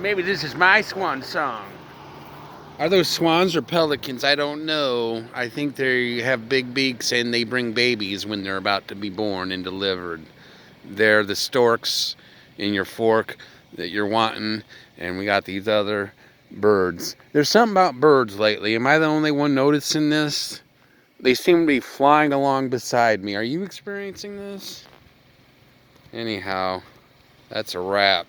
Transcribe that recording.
Maybe this is my swan song. Are those swans or pelicans? I don't know. I think they have big beaks and they bring babies when they're about to be born and delivered. They're the storks in your fork that you're wanting, and we got these other birds. There's something about birds lately. Am I the only one noticing this? They seem to be flying along beside me. Are you experiencing this? Anyhow, that's a wrap.